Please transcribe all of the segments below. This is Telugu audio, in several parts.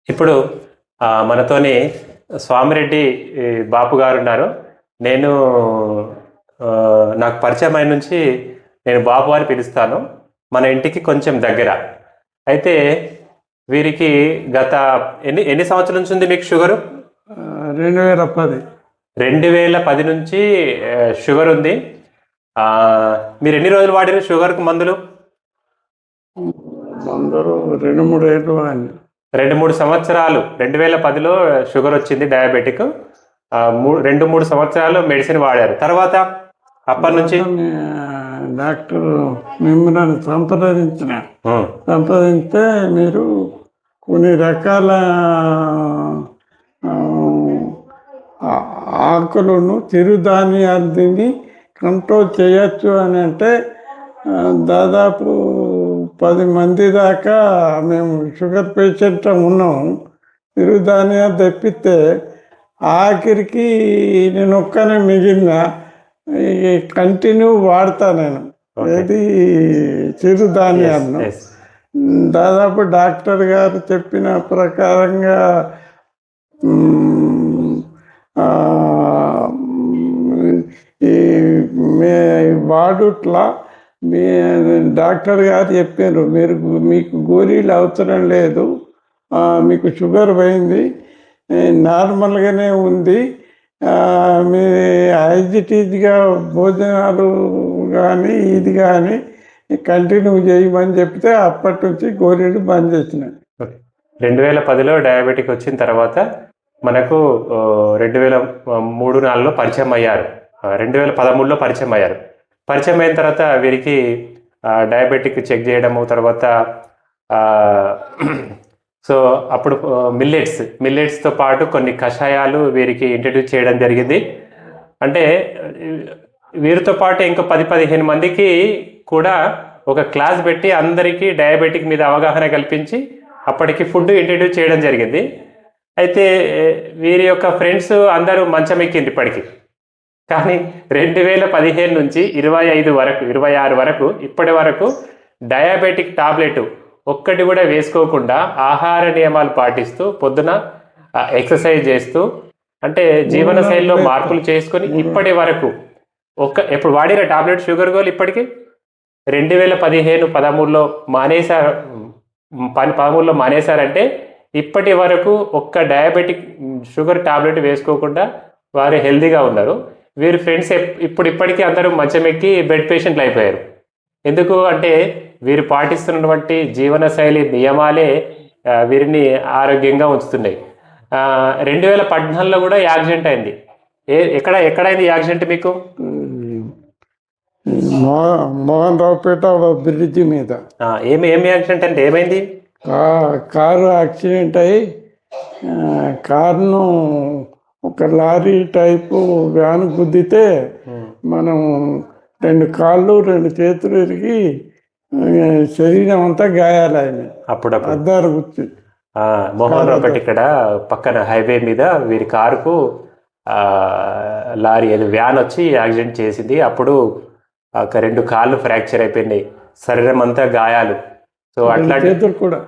ఇప్పుడు మనతోని స్వామిరెడ్డి బాపు గారు ఉన్నారు. నేను నాకు పరిచయం అయిన నుంచి నేను బాపు అని పిలుస్తాను. మన ఇంటికి కొంచెం దగ్గర. అయితే వీరికి గత ఎన్ని ఎన్ని సంవత్సరాల నుంచి ఉంది మీకు షుగరు? 2010. 2010 నుంచి షుగర్ ఉంది. మీరు ఎన్ని రోజులు వాడారు షుగర్కు మందులు? అందరూ 2-3 ఏళ్ళు వాడిని. 2-3 సంవత్సరాలు. 2010లో షుగర్ వచ్చింది, డయాబెటిక్. 2-3 సంవత్సరాలు మెడిసిన్ వాడారు. తర్వాత అప్పటి నుంచి డాక్టర్ మిమ్మల్ని సంప్రదించితే మీరు కొన్ని రకాల ఆకులను చిరుధాన్యాలు తిని కంట్రోల్ చేయొచ్చు అని అంటే దాదాపు 10 మంది దాకా మేము షుగర్ పేషెంట్ ఉన్నాము. చిరుధాన్యాలు తెప్పిస్తే ఆఖరికి నేను ఒక్కనే మిగిలిన కంటిన్యూ వాడతా నేను. ఏది చిరుధాన్యాలను దాదాపు డాక్టర్ గారు చెప్పిన ప్రకారంగా ఈ వాడుట్లా డాక్టర్ గారు చెప్పారు, మీకు గోళీలు అవసరం లేదు, మీకు షుగర్ పోయింది, నార్మల్గానే ఉంది, మీ యాజిటీజ్గా భోజనాలు కానీ ఇది కానీ కంటిన్యూ చేయమని చెప్తే అప్పటి నుంచి గోళీలు బంద్ చేసినాయి. 2010లో డయాబెటిక్ వచ్చిన తర్వాత మనకు 2003-4లో పరిచయం అయ్యారు. 2013లో పరిచయం అయ్యారు. పరిచయం అయిన తర్వాత వీరికి డయాబెటిక్ చెక్ చేయడము, తర్వాత సో అప్పుడు మిల్లెట్స్తో పాటు కొన్ని కషాయాలు వీరికి ఇంట్రడ్యూస్ చేయడం జరిగింది. అంటే వీరితో పాటు ఇంకా 10-15 మందికి కూడా ఒక క్లాస్ పెట్టి అందరికీ డయాబెటిక్ మీద అవగాహన కల్పించి అప్పటికి ఫుడ్ ఇంట్రడ్యూస్ చేయడం జరిగింది. అయితే వీరి యొక్క ఫ్రెండ్స్ అందరూ మంచం ఎక్కింది ఇప్పటికి. కానీ 2015 నుంచి 26 వరకు ఇప్పటి వరకు డయాబెటిక్ టాబ్లెట్ ఒక్కటి కూడా వేసుకోకుండా ఆహార నియమాలు పాటిస్తూ పొద్దున ఎక్సర్సైజ్ చేస్తూ అంటే జీవన శైలిలో మార్పులు చేసుకొని ఇప్పటి వరకు ఎప్పుడు వాడిన టాబ్లెట్ షుగర్ గోల్ ఇప్పటికీ 2013-13లో మానేశారంటే ఇప్పటి వరకు ఒక్క డయాబెటిక్ షుగర్ టాబ్లెట్ వేసుకోకుండా వారు హెల్తీగా ఉన్నారు. వీరి ఫ్రెండ్స్ ఇప్పటికీ అందరూ మంచం ఎక్కి బెడ్ పేషెంట్లు అయిపోయారు. ఎందుకు అంటే వీరు పాటిస్తున్నటువంటి జీవనశైలి నియమాలే వీరిని ఆరోగ్యంగా ఉంచుతున్నాయి. 2014లో కూడా యాక్సిడెంట్ అయింది. ఎక్కడైంది యాక్సిడెంట్ మీకు? మోహన్ రావుపేట బ్రిడ్జి మీద. ఏమి యాక్సిడెంట్ అంటే ఏమైంది? కారు యాక్సిడెంట్ అయ్యి కారును ఒక లారీ టైపు వ్యాన్ గుద్దితే మనం 2 కాళ్ళు 2 చేతులు ఇరిగి శరీరం అంతా గాయాలైన. అప్పుడు అద్దారు గుర్తి మోహన్ రావుపేట ఇక్కడ పక్కన హైవే మీద వీరి కారుకు లారీ వ్యాన్ వచ్చి యాక్సిడెంట్ చేసింది. అప్పుడు ఒక 2 కాళ్ళు ఫ్రాక్చర్ అయిపోయినాయి, శరీరం అంతా గాయాలు. సో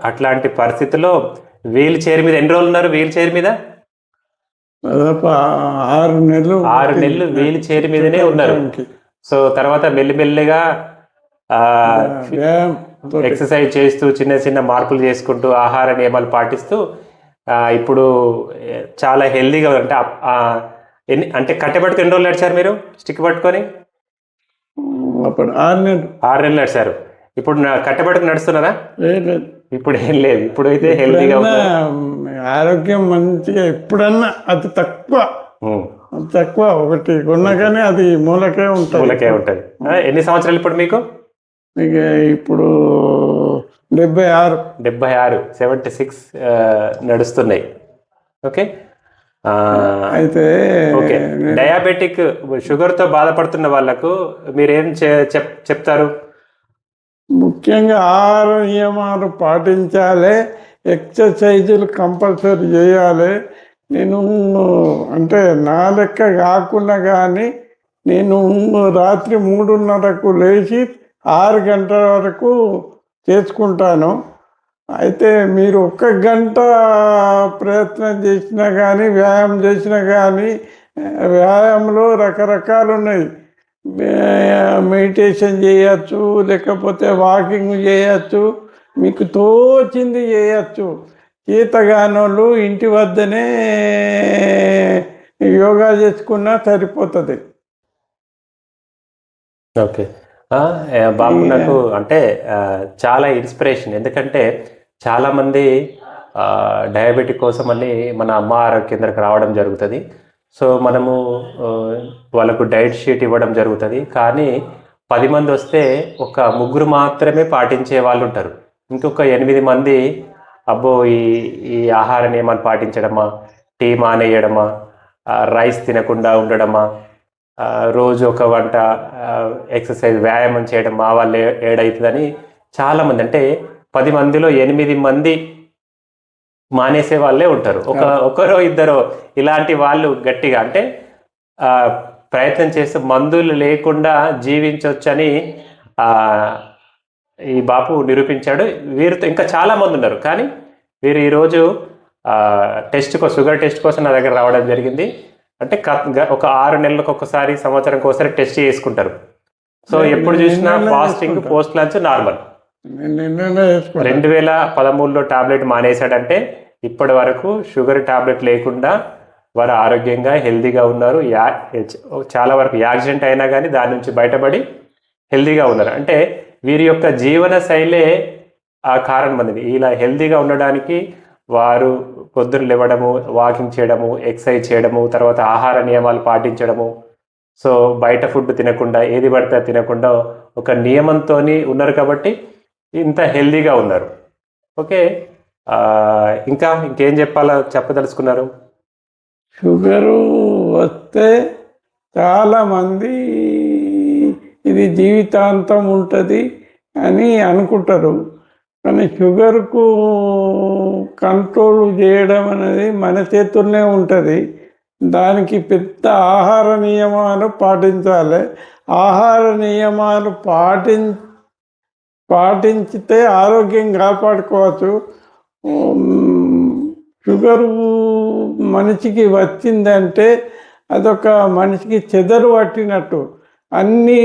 అట్లాంటి పరిస్థితుల్లో వీల్ చైర్ మీద ఎన్ని రోజులు ఉన్నారు? వీల్ చైర్ మీద 6 నెలలు వీల్ చైర్ మీదనే ఉన్నారు. సో తర్వాత మెల్లిమెల్లిగా ఎక్సర్సైజ్ చేస్తూ చిన్న మార్పులు చేసుకుంటూ ఆహార నియమాలు పాటిస్తూ ఇప్పుడు చాలా హెల్దీగా అంటే కట్టెపట్టుకు ఎన్ని రోజులు నడిచారు మీరు స్టిక్ పట్టుకొని? 6 నెలలు నడిచారు. ఇప్పుడు కట్టెపట్టుకు నడుస్తున్నారా? ఇప్పుడు ఏం లేదు. ఇప్పుడైతే హెల్దీగా ఆరోగ్యం మంచిగా. ఎప్పుడన్నా అది తక్కువ ఒకటి కొన్నా కానీ అది మూలకే ఉంటుంది. ఎన్ని సంవత్సరాలు ఇప్పుడు మీకు? ఇప్పుడు 76 76 నడుస్తున్నాయి. ఓకే. అయితే ఓకే, డయాబెటిక్ షుగర్తో బాధపడుతున్న వాళ్ళకు మీరేం చెప్తారు? ముఖ్యంగా ఆహార నియమాలు పాటించాలి, ఎక్సర్సైజులు కంపల్సరీ చేయాలి. నేను అంటే నా లెక్క కాకుండా కానీ నేను రాత్రి 3:30కు లేచి 6 గంటల వరకు చేసుకుంటాను. అయితే మీరు ఒక్క గంట ప్రయత్నం చేసినా కానీ వ్యాయామం చేసినా కానీ వ్యాయామంలో రకరకాలు ఉన్నాయి. మెడిటేషన్ చేయచ్చు, లేకపోతే వాకింగ్ చేయచ్చు, మీకు తోచింది చేయచ్చు. చేతగానోళ్ళు ఇంటి వద్దనే యోగా చేసుకున్నా సరిపోతుంది. ఓకే. బాబు నాకు అంటే చాలా ఇన్స్పిరేషన్. ఎందుకంటే చాలామంది డయాబెటిక్ కోసం అని మన అమ్మ ఆరోగ్య కేంద్రకు రావడం జరుగుతుంది. సో మనము వాళ్ళకు డైట్ షీట్ ఇవ్వడం జరుగుతుంది. కానీ 10 మంది వస్తే ఒక 3 మాత్రమే పాటించే వాళ్ళు ఉంటారు. ఇంకొక 8 మంది అబ్బో ఈ ఆహార నియమాలు పాటించడమా, టీ మానేయడమా, రైస్ తినకుండా ఉండడమా, రోజు ఒక వంట ఎక్సర్సైజ్ వ్యాయామం చేయడం మా వాళ్ళు ఏడవుతుందని చాలామంది, అంటే 10 మందిలో 8 మంది మానేసే వాళ్ళే ఉంటారు. ఒకరో ఇద్దరో ఇలాంటి వాళ్ళు గట్టిగా అంటే ప్రయత్నం చేస్తే మందులు లేకుండా జీవించవచ్చని ఈ బాపు నిరూపించాడు. వీరితో ఇంకా చాలామంది ఉన్నారు. కానీ వీరు ఈరోజు షుగర్ టెస్ట్ కోసం నా దగ్గర రావడం జరిగింది. అంటే ఒక 6 నెలలకు ఒకసారి, సంవత్సరంకి ఒకసారి టెస్ట్ చేసుకుంటారు. సో ఎప్పుడు చూసినా ఫాస్టింగ్, పోస్ట్ లంచ్ నార్మల్. 2013లో టాబ్లెట్ మానేశాడంటే ఇప్పటి వరకు షుగర్ టాబ్లెట్ లేకుండా వారు ఆరోగ్యంగా హెల్దీగా ఉన్నారు. చాలా వరకు యాక్సిడెంట్ అయినా కానీ దాని నుంచి బయటపడి హెల్దీగా ఉన్నారు. అంటే వీరి యొక్క జీవన శైలే ఆ కారణమైనది. ఇలా హెల్దీగా ఉండడానికి వారు పొద్దున లేవడము, వాకింగ్ చేయడము, ఎక్సర్సైజ్ చేయడము, తర్వాత ఆహార నియమాలు పాటించడము, సో బయట ఫుడ్ తినకుండా, ఏది పడితే తినకుండా ఒక నియమంతో ఉన్నారు కాబట్టి ఇంత హెల్దీగా ఉన్నారు. ఓకే, ఇంకేం చెప్పదలుచుకున్నారు? షుగరు వస్తే చాలామంది ఇది జీవితాంతం ఉంటుంది అని అనుకుంటారు. కానీ షుగర్కు కంట్రోల్ చేయడం అనేది మన చేతుల్లోనే ఉంటుంది. దానికి పెద్ద ఆహార నియమాలు పాటించాలి. ఆహార నియమాలు పాటించితే ఆరోగ్యం కాపాడుకోవచ్చు. షుగరు మనిషికి వచ్చిందంటే అదొక మనిషికి చెదరు పట్టినట్టు. అన్నీ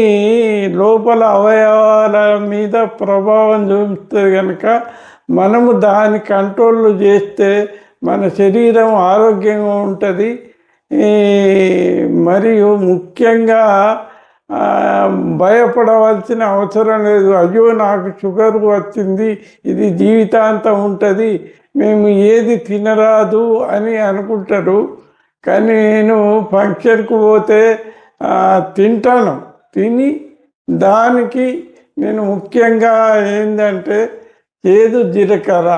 లోపల అవయవాల మీద ప్రభావం చూపిస్తుంది కనుక మనము దాని కంట్రోల్ చేస్తే మన శరీరం ఆరోగ్యంగా ఉంటుంది. మరియు ముఖ్యంగా భయపడవలసిన అవసరం లేదు. అయ్యో నాకు షుగర్ వచ్చింది, ఇది జీవితాంతం ఉంటుంది, మేము ఏది తినరాదు అని అనుకుంటారు. కానీ నేను ఫంక్షన్కు పోతే తింటాను. తిని దానికి నేను ముఖ్యంగా ఏంటంటే చేదు జీలకర్ర,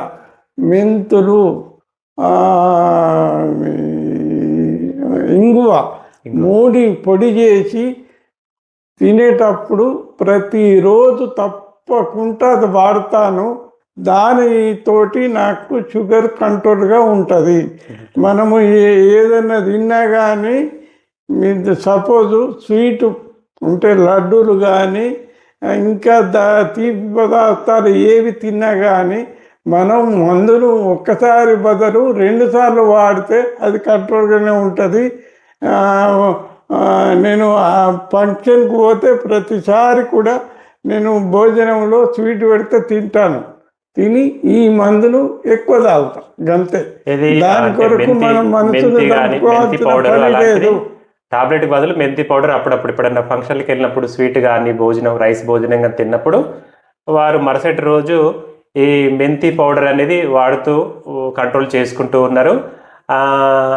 మెంతులు, ఇంగువ 3 పొడి చేసి తినేటప్పుడు ప్రతిరోజు తప్పకుండా అది వాడతాను. దానితోటి నాకు షుగర్ కంట్రోల్గా ఉంటుంది. మనము ఏదైనా తిన్నా కానీ మీరు సపోజు స్వీటు ఉంటే లడ్డూలు కానీ ఇంకా తీపి పదార్థాలు ఏవి తిన్నా కానీ మనం మందులు ఒక్కసారి బదులు 2 సార్లు వాడితే అది కంట్రోల్గానే ఉంటుంది. నేను ఫంక్షన్కి పోతే ప్రతిసారి కూడా నేను భోజనంలో స్వీట్ పెడితే తింటాను. తిని ఈ మందులు ఎక్కువ తాగుతాం గంతే. దాని కొరకు మనం మనసులో లేదు. టాబ్లెట్ బదులు మెంతి పౌడర్ అప్పుడప్పుడు ఎప్పుడన్నా ఫంక్షన్కి వెళ్ళినప్పుడు స్వీట్ కానీ రైస్ భోజనం కానీ తిన్నప్పుడు వారు మరుసటి రోజు ఈ మెంతి పౌడర్ అనేది వాడుతూ కంట్రోల్ చేసుకుంటూ ఉన్నారు.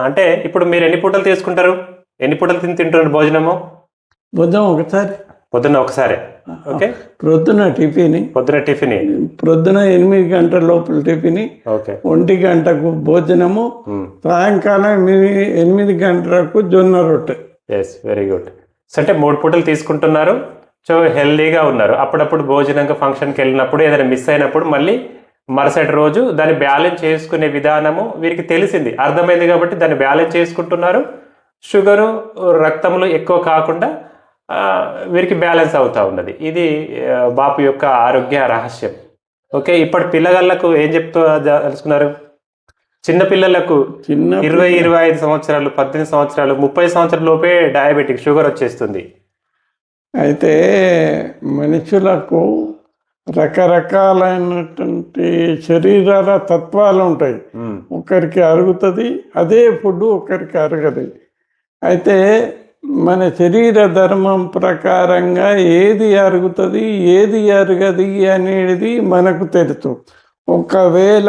అంటే ఇప్పుడు మీరు ఎన్ని పూటలు తీసుకుంటారు? ఎన్ని పూటలు తింటున్నారు భోజనము? పొద్దున్న ఒకసారి. ఓకే, పొద్దున టిఫిన్, పొద్దున 8 గంటల లోపల టిఫిన్, 1 గంటకు భోజనము, సాయంకాలం 8 గంటలకు జొన్న రొట్టె. Yes, very good. సో అంటే 3 పూటలు తీసుకుంటున్నారు. సో హెల్దీగా ఉన్నారు. అప్పుడప్పుడు భోజనంగా ఫంక్షన్కి వెళ్ళినప్పుడు ఏదైనా మిస్ అయినప్పుడు మళ్ళీ మరుసటి రోజు దాన్ని బ్యాలెన్స్ చేసుకునే విధానము వీరికి తెలిసింది, అర్థమైంది కాబట్టి దాన్ని బ్యాలెన్స్ చేసుకుంటున్నారు. షుగరు రక్తంలో ఎక్కువ కాకుండా వీరికి బ్యాలెన్స్ అవుతూ ఉన్నది. ఇది బాపు యొక్క ఆరోగ్య రహస్యం. ఓకే, ఇప్పటి పిల్లగాళ్ళకు ఏం చెప్తూ తెలుసుకున్నారు? చిన్న పిల్లలకు చిన్న 20-25 సంవత్సరాలు, 18 సంవత్సరాలు, 30 సంవత్సరాల లోపే డయాబెటిక్ షుగర్ వచ్చేస్తుంది. అయితే మనుషులకు రకరకాలైనటువంటి శరీరాల తత్వాలు ఉంటాయి. ఒకరికి అరుగుతుంది అదే ఫుడ్, ఒకరికి అరగదు. అయితే మన శరీర ధర్మం ప్రకారంగా ఏది అరుగుతుంది ఏది అరగది అనేది మనకు తెలుసు. ఒకవేళ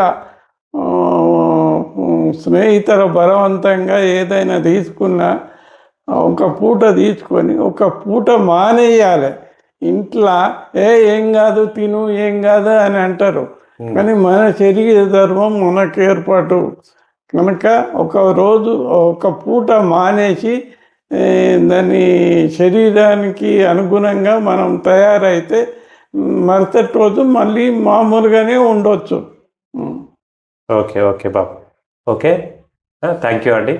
స్నేహితుల బలవంతంగా ఏదైనా తీసుకున్నా ఒక పూట తీసుకొని ఒక పూట మానేయాలి. ఇంట్లో ఏం కాదు తిను ఏం కాదు అని అంటారు, కానీ మన శరీర ధర్మం మనకు ఏర్పాటు కనుక ఒక రోజు ఒక పూట మానేసి దాని శరీరానికి అనుగుణంగా మనం తయారైతే మరుసటి రోజు మళ్ళీ మామూలుగానే ఉండొచ్చు. Okay okay Babu, okay, thank you అండి.